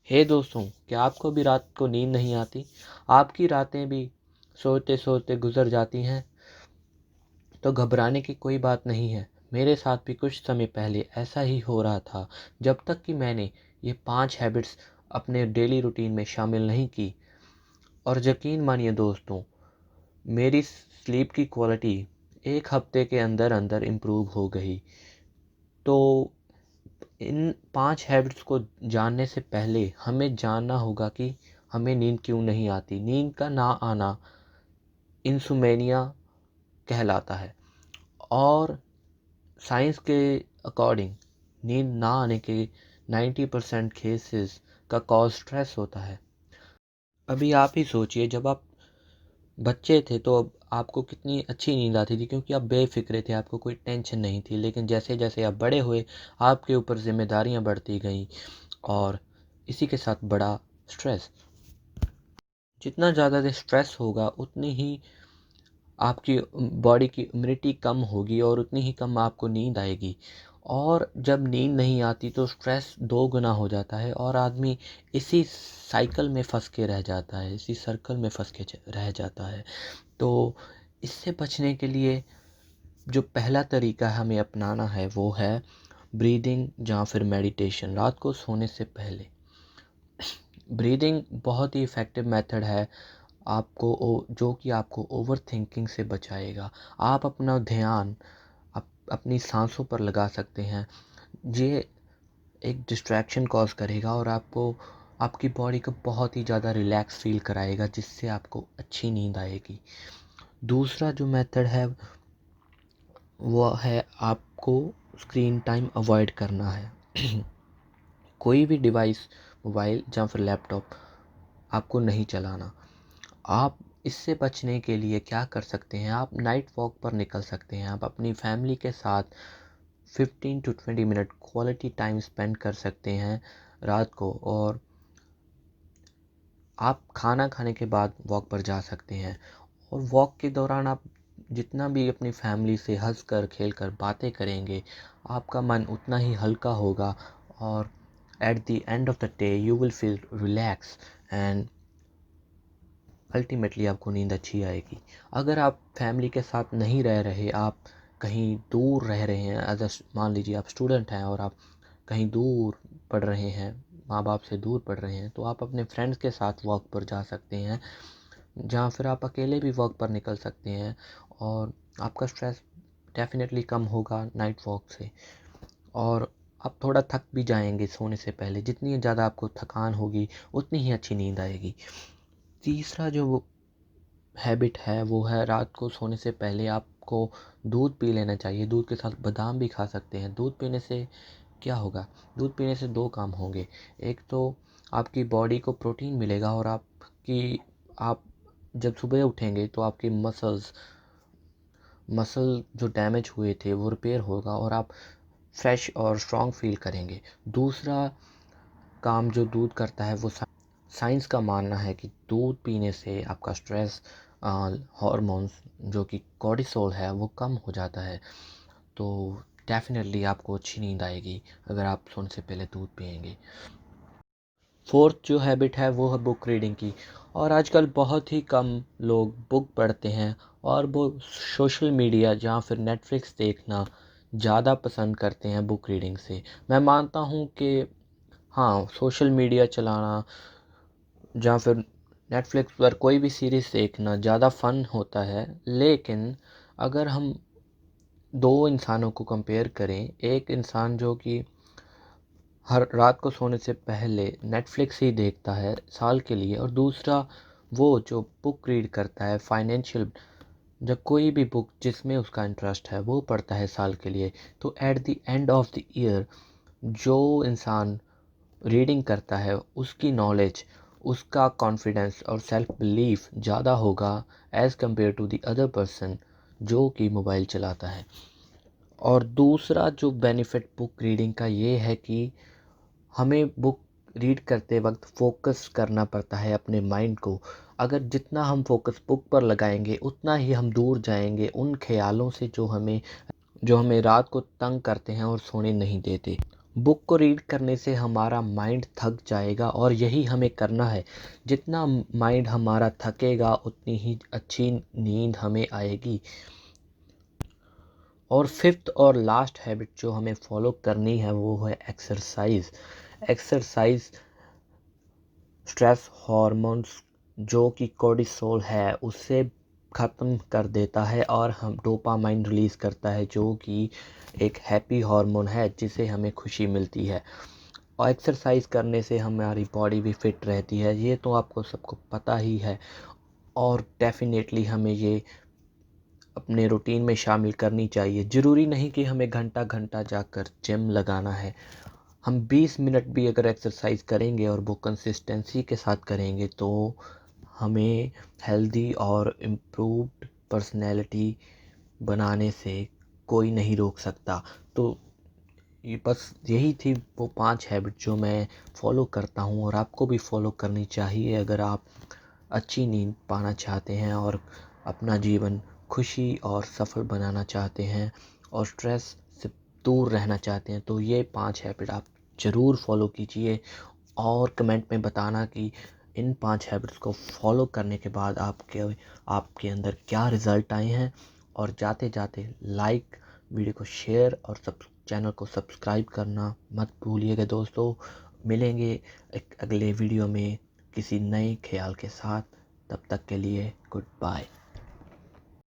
हे दोस्तों, क्या आपको भी रात को नींद नहीं आती? आपकी रातें भी सोते सोते गुजर जाती हैं? तो घबराने की कोई बात नहीं है। मेरे साथ भी कुछ समय पहले ऐसा ही हो रहा था, जब तक कि मैंने ये 5 हैबिट्स अपने डेली रूटीन में शामिल नहीं की। और यकीन मानिए दोस्तों, मेरी स्लीप की क्वालिटी 1 हफ्ते के अंदर अंदर इम्प्रूव हो गई। तो इन 5 हैबिट्स को जानने से पहले हमें जानना होगा कि हमें नींद क्यों नहीं आती। नींद का ना आना इंसोमेनिया कहलाता है, और साइंस के अकॉर्डिंग नींद ना आने के 90% केसेस का कॉज स्ट्रेस होता है। अभी आप ही सोचिए, जब आप बच्चे थे तो अब आपको कितनी अच्छी नींद आती थी, क्योंकि आप बेफिक्रे थे, आपको कोई टेंशन नहीं थी। लेकिन जैसे जैसे आप बड़े हुए, आपके ऊपर जिम्मेदारियां बढ़ती गईं, और इसी के साथ बड़ा स्ट्रेस। जितना ज़्यादा स्ट्रेस होगा, उतनी ही आपकी बॉडी की इम्यूनिटी कम होगी, और उतनी ही कम आपको नींद आएगी। और जब नींद नहीं आती तो स्ट्रेस 2 गुना हो जाता है, और आदमी इसी साइकिल में फंस के रह जाता है, इसी सर्कल में फंस के रह जाता है। तो इससे बचने के लिए जो पहला तरीका हमें अपनाना है, वो है ब्रीदिंग या फिर मेडिटेशन रात को सोने से पहले। ब्रीदिंग बहुत ही इफ़ेक्टिव मेथड है, जो कि आपको ओवर थिंकिंग से बचाएगा। आप अपना ध्यान अपनी सांसों पर लगा सकते हैं। ये एक डिस्ट्रैक्शन कॉज करेगा, और आपको आपकी बॉडी को बहुत ही ज़्यादा रिलैक्स फील कराएगा, जिससे आपको अच्छी नींद आएगी। दूसरा जो मेथड है, वो है आपको स्क्रीन टाइम अवॉइड करना है। कोई भी डिवाइस, मोबाइल या फिर लैपटॉप आपको नहीं चलाना। आप इससे बचने के लिए क्या कर सकते हैं, आप नाइट वॉक पर निकल सकते हैं। आप अपनी फैमिली के साथ 15 to 20 minute quality time spend कर सकते हैं रात को, और आप खाना खाने के बाद वॉक पर जा सकते हैं। और वॉक के दौरान आप जितना भी अपनी फैमिली से हंस कर खेल कर बातें करेंगे, आपका मन उतना ही हल्का होगा, और at the end of the day you will feel relax, and ultimately आपको नींद अच्छी आएगी। अगर आप फैमिली के साथ नहीं रह रहे, आप कहीं दूर रह रहे हैं, मान लीजिए आप स्टूडेंट हैं और आप कहीं दूर पढ़ रहे हैं, माँ बाप से दूर पढ़ रहे हैं, तो आप अपने फ्रेंड्स के साथ वॉक पर जा सकते हैं, जहाँ फिर आप अकेले भी वॉक पर निकल सकते हैं, और आपका स्ट्रेस डेफिनेटली कम होगा नाइट वॉक से। और आप थोड़ा थक भी जाएंगे सोने से पहले। जितनी ज़्यादा आपको थकान होगी, उतनी ही अच्छी नींद आएगी। तीसरा जो हैबिट है, वो है रात को सोने से पहले आपको दूध पी लेना चाहिए। दूध के साथ बादाम भी खा सकते हैं। दूध पीने से क्या होगा? दूध पीने से 2 काम होंगे। एक तो आपकी बॉडी को प्रोटीन मिलेगा, और आप जब सुबह उठेंगे तो आपके मसल जो डैमेज हुए थे वो रिपेयर होगा, और आप फ्रेश और स्ट्रॉन्ग फील करेंगे। दूसरा काम जो दूध करता है, वो साइंस का मानना है कि दूध पीने से आपका स्ट्रेस हार्मोन्स जो कि कॉर्टिसोल है, वो कम हो जाता है। तो डेफिनेटली आपको अच्छी नींद आएगी अगर आप सोने से पहले दूध पिएंगे। फोर्थ जो हैबिट है, वो है बुक रीडिंग की। और आजकल बहुत ही कम लोग बुक पढ़ते हैं, और वो सोशल मीडिया या फिर नेटफ्लिक्स देखना ज़्यादा पसंद करते हैं बुक रीडिंग से। मैं मानता हूँ कि हाँ, सोशल मीडिया चलाना या फिर नेटफ्लिक्स पर कोई भी सीरीज़ देखना ज़्यादा फ़न होता है, लेकिन अगर हम 2 इंसानों को कंपेयर करें, एक इंसान जो कि हर रात को सोने से पहले नेटफ्लिक्स ही देखता है साल के लिए, और दूसरा वो जो बुक रीड करता है, फाइनेंशियल, जब कोई भी बुक जिसमें उसका इंटरेस्ट है वो पढ़ता है साल के लिए, तो at the end of the year जो इंसान रीडिंग करता है, उसकी नॉलेज, उसका कॉन्फिडेंस और सेल्फ बिलीफ ज़्यादा होगा as compare to the other person जो कि मोबाइल चलाता है। और दूसरा जो बेनिफिट बुक रीडिंग का ये है कि हमें बुक रीड करते वक्त फोकस करना पड़ता है अपने माइंड को। अगर जितना हम फोकस बुक पर लगाएंगे, उतना ही हम दूर जाएंगे उन ख्यालों से जो हमें रात को तंग करते हैं और सोने नहीं देते। बुक को रीड करने से हमारा माइंड थक जाएगा और यही हमें करना है। जितना माइंड हमारा थकेगा उतनी ही अच्छी नींद हमें आएगी। और फिफ्थ और लास्ट हैबिट जो हमें फॉलो करनी है वो है एक्सरसाइज। एक्सरसाइज स्ट्रेस हार्मोन्स जो कि कोर्टिसोल है उसे ख़त्म कर देता है और हम डोपामाइन रिलीज़ करता है जो कि एक हैप्पी हार्मोन है जिससे हमें खुशी मिलती है। और एक्सरसाइज करने से हमारी बॉडी भी फिट रहती है, ये तो आपको सबको पता ही है। और डेफिनेटली हमें ये अपने रूटीन में शामिल करनी चाहिए। ज़रूरी नहीं कि हमें घंटा घंटा जाकर जिम लगाना है। हम 20 मिनट भी अगर एक्सरसाइज करेंगे और वो कंसिस्टेंसी के साथ करेंगे तो हमें हेल्दी और इम्प्रूव्ड पर्सनैलिटी बनाने से कोई नहीं रोक सकता। तो ये बस यही थी वो 5 हैबिट जो मैं फ़ॉलो करता हूँ और आपको भी फ़ॉलो करनी चाहिए अगर आप अच्छी नींद पाना चाहते हैं और अपना जीवन खुशी और सफल बनाना चाहते हैं और स्ट्रेस से दूर रहना चाहते हैं। तो ये 5 हैबिट आप ज़रूर फॉलो कीजिए और कमेंट में बताना कि इन 5 हैबिट्स को फॉलो करने के बाद आपके अंदर क्या रिज़ल्ट आए हैं। और जाते जाते लाइक, वीडियो को शेयर और चैनल को सब्सक्राइब करना मत भूलिएगा दोस्तों। मिलेंगे एक अगले वीडियो में किसी नए ख्याल के साथ। तब तक के लिए गुड बाय।